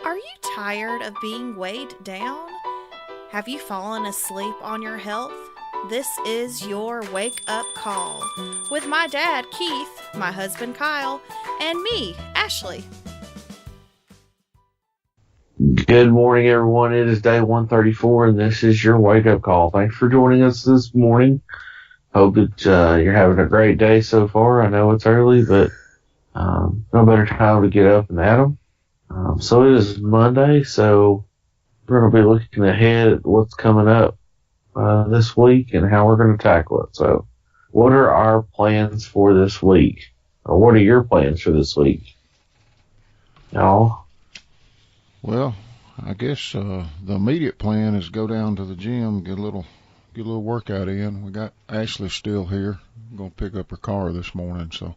Are you tired of being weighed down? Have you fallen asleep on your health? This is your wake up call with my dad, Keith, my husband, Kyle, and me, Ashley. Good morning, everyone. It is day 134, and this is your wake up call. Thanks for joining us this morning. Hope that you're having a great day so far. I know it's early, but no better time to get up than Adam. So it is Monday, so we're going to be looking ahead at what's coming up this week and how we're going to tackle it. So what are our plans for this week? Or what are your plans for this week? Y'all? Well, I guess the immediate plan is go down to the gym, get a little workout in. We got Ashley still here. I'm going to pick up her car this morning, so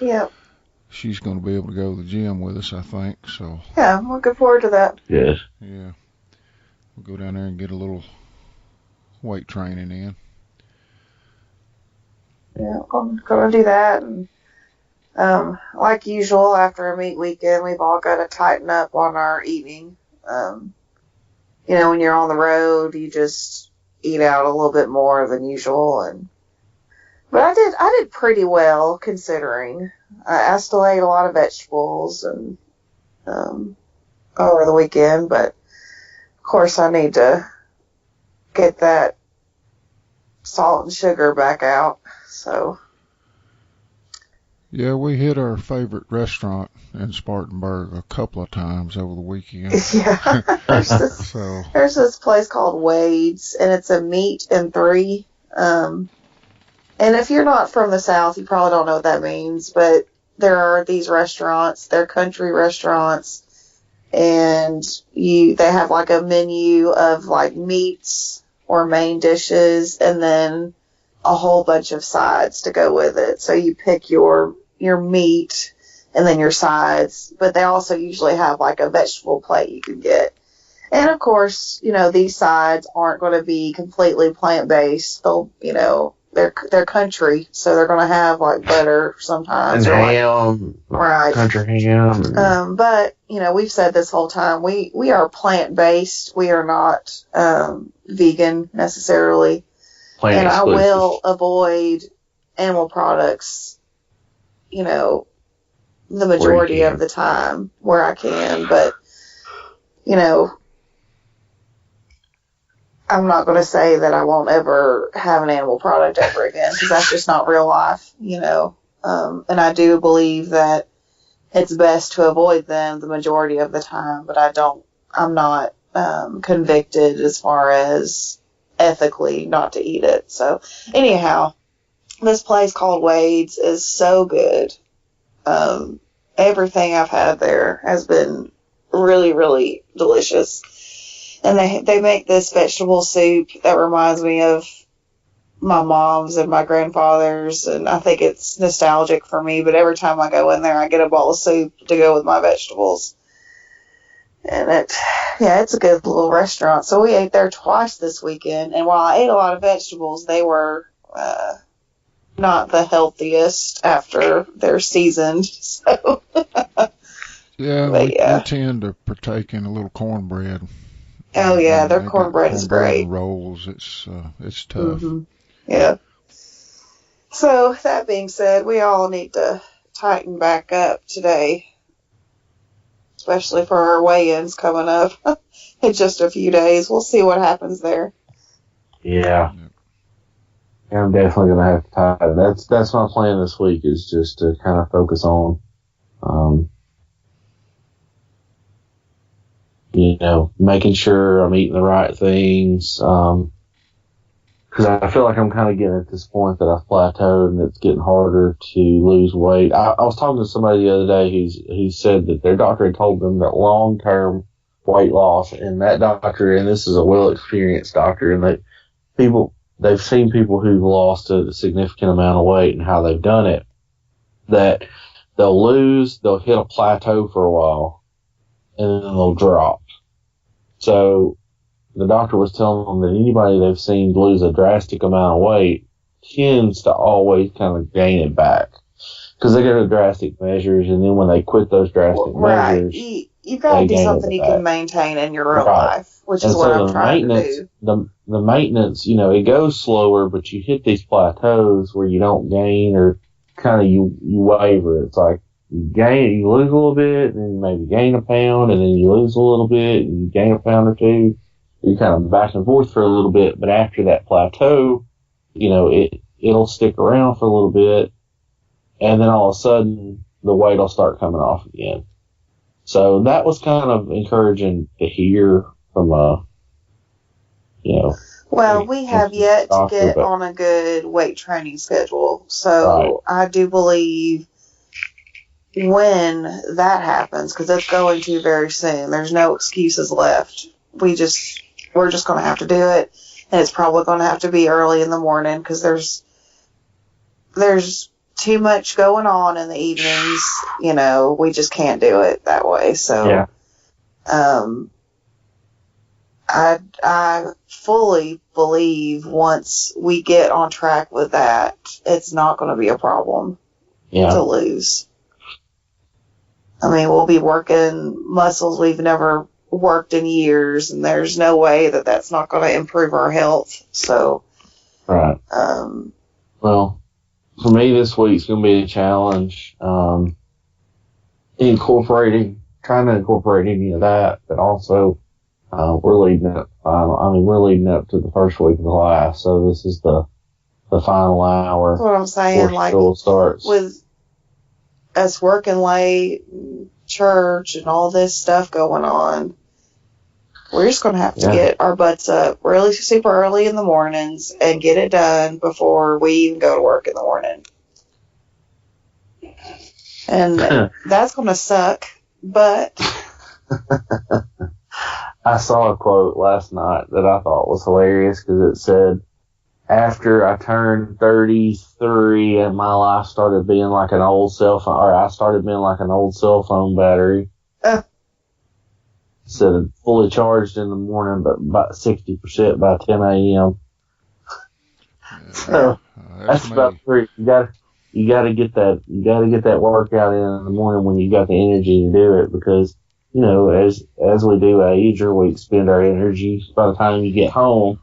yeah, she's going to be able to go to the gym with us, I think. So yeah, I'm looking forward to that. Yes. yeah, we'll go down there and get a little weight training in. Yeah, I'm gonna do that. And like usual, after a meat weekend, we've all got to tighten up on our eating. When you're on the road, you just eat out a little bit more than usual. But I did pretty well considering. I still ate a lot of vegetables and over the weekend, but of course I need to get that salt and sugar back out. So. Yeah, we hit our favorite restaurant in Spartanburg a couple of times over the weekend. Yeah, there's this place called Wade's, and it's a meat and three. And if you're not from the South, you probably don't know what that means, but there are these restaurants, they're country restaurants, and they have like a menu of like meats or main dishes, and then a whole bunch of sides to go with it. So you pick your meat and then your sides, but they also usually have like a vegetable plate you can get. And of course, these sides aren't going to be completely plant-based. They'll, they're country, so they're going to have like butter sometimes. And ham. Right. Country ham. But, we've said this whole time, we are plant-based. We are not vegan necessarily. And I will avoid animal products, the majority of the time where I can. But, I'm not going to say that I won't ever have an animal product ever again, because that's just not real life, And I do believe that it's best to avoid them the majority of the time, but I'm not convicted as far as ethically not to eat it. So anyhow, this place called Wade's is so good. Everything I've had there has been really, really delicious. And they make this vegetable soup that reminds me of my mom's and my grandfather's, and I think it's nostalgic for me, but every time I go in there, I get a bowl of soup to go with my vegetables. And it's a good little restaurant. So we ate there twice this weekend, and while I ate a lot of vegetables, they were not the healthiest after they're seasoned. So yeah, we tend to partake in a little cornbread. Oh yeah, their cornbread is great. And rolls, it's tough. Mm-hmm. Yeah. So that being said, we all need to tighten back up today, especially for our weigh-ins coming up in just a few days. We'll see what happens there. Yeah. I'm definitely going to have to tighten. That's my plan this week, is just to kind of focus on, making sure I'm eating the right things. Because I feel like I'm kind of getting at this point that I've plateaued and it's getting harder to lose weight. I was talking to somebody the other day who said that their doctor had told them that long-term weight loss, and that doctor, and this is a well-experienced doctor, and they've seen people who've lost a significant amount of weight and how they've done it, that they'll hit a plateau for a while, and then they'll drop. So the doctor was telling them that anybody they've seen lose a drastic amount of weight tends to always kind of gain it back. Because they go to drastic measures, and then when they quit those drastic measures... you've got to do gain something it you back. can maintain in your real Right. life, which And is what so I'm trying to do. The maintenance, it goes slower, but you hit these plateaus where you don't gain or kind of you waver. It's like you lose a little bit, and then you maybe gain a pound, and then you lose a little bit, and you gain a pound or two. You're kind of back and forth for a little bit, but after that plateau, it'll stick around for a little bit, and then all of a sudden the weight will start coming off again. So that was kind of encouraging to hear from Well, we have yet to get on a good weight training schedule. So I do believe when that happens, because it's going to very soon, there's no excuses left. We're just going to have to do it. And it's probably going to have to be early in the morning because there's too much going on in the evenings. We just can't do it that way. So, I fully believe once we get on track with that, it's not going to be a problem to lose. I mean, we'll be working muscles we've never worked in years, and there's no way that that's not going to improve our health. So, right. Well, for me, this week's going to be a challenge. Incorporating any of that, but also we're leading up. We're leading up to the first week of the class, so this is the final hour. That's what I'm saying. Like school starts. With us working late, church, and all this stuff going on, we're just going to have to get our butts up really super early in the mornings and get it done before we even go to work in the morning. And that's going to suck, but... I saw a quote last night that I thought was hilarious because it said, after I turned 33 and my life started being like an old cell phone, or I started being like an old cell phone battery. Instead of fully charged in the morning, but about 60% by 10 a.m. So that's about three. You gotta get that workout in the morning when you got the energy to do it, because as we do age or we expend our energy, by the time you get home,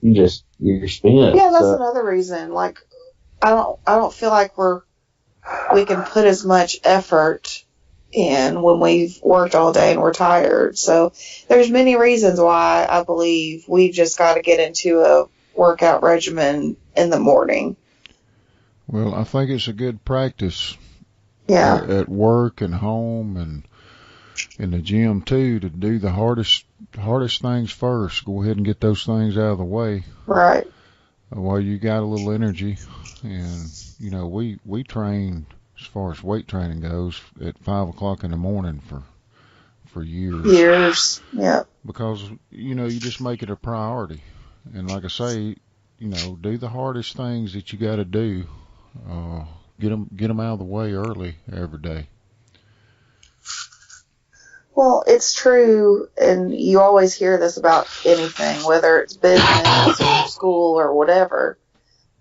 you're spent. Yeah, that's another reason. Like, I don't feel like we can put as much effort in when we've worked all day and we're tired. So there's many reasons why I believe we've just got to get into a workout regimen in the morning. Well, I think it's a good practice. Yeah. At work and home and in the gym too, to do the hardest things first. Go ahead and get those things out of the way. Right. While you got a little energy. And we train, as far as weight training goes, at 5 o'clock in the morning for years. Yeah. Because you just make it a priority. And like I say, do the hardest things that you got to do. Get them out of the way early every day. Well, it's true, and you always hear this about anything, whether it's business or school or whatever.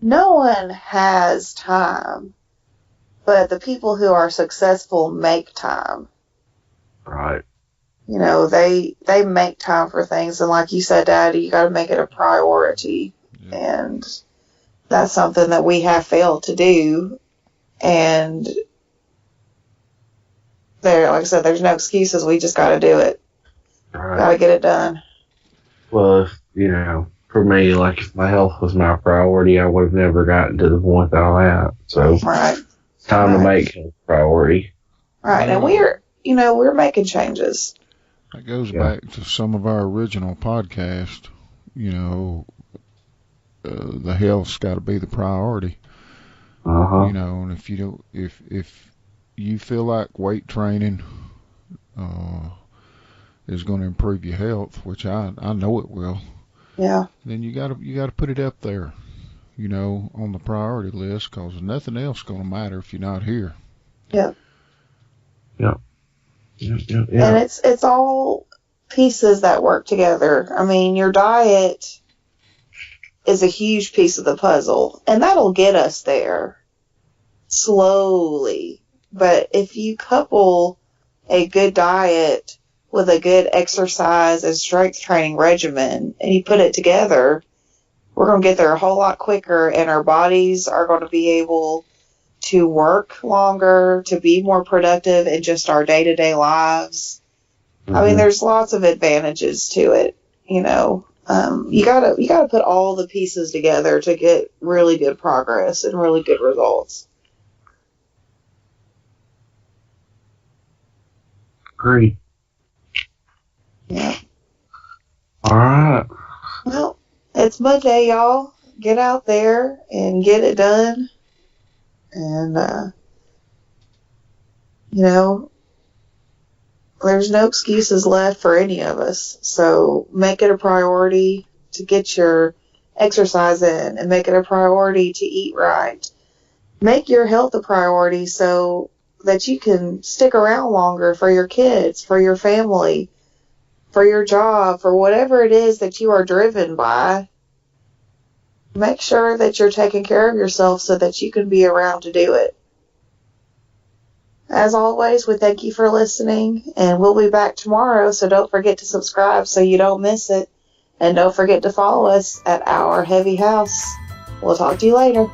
No one has time, but the people who are successful make time. Right. They make time for things, and like you said, Daddy, you got to make it a priority, and that's something that we have failed to do, and like I said, there's no excuses. We just got to do it. Right. Got to get it done. Well, for me, like if my health was my priority, I would have never gotten to the point that I'm at. So it's time to make it a priority. Right, and we're making changes. That goes back to some of our original podcast. The health's got to be the priority. And if you feel like weight training is going to improve your health, which I know it will. Yeah. Then you got to put it up there, on the priority list, because nothing else is going to matter if you're not here. Yeah. Yeah. And it's all pieces that work together. I mean, your diet is a huge piece of the puzzle, and that'll get us there slowly. But if you couple a good diet with a good exercise and strength training regimen, and you put it together, we're going to get there a whole lot quicker, and our bodies are going to be able to work longer, to be more productive in just our day-to-day lives. Mm-hmm. I mean, there's lots of advantages to it, you know. You gotta put all the pieces together to get really good progress and really good results. Great. Yeah. All right. Well, it's Monday, y'all. Get out there and get it done. And, you know, there's no excuses left for any of us. So make it a priority to get your exercise in and make it a priority to eat right. Make your health a priority so that you can stick around longer for your kids, for your family, for your job, for whatever it is that you are driven by. Make sure that you're taking care of yourself so that you can be around to do it. As always, we thank you for listening, and we'll be back tomorrow, so don't forget to subscribe so you don't miss it. And don't forget to follow us at Our Heavy House. We'll talk to you later.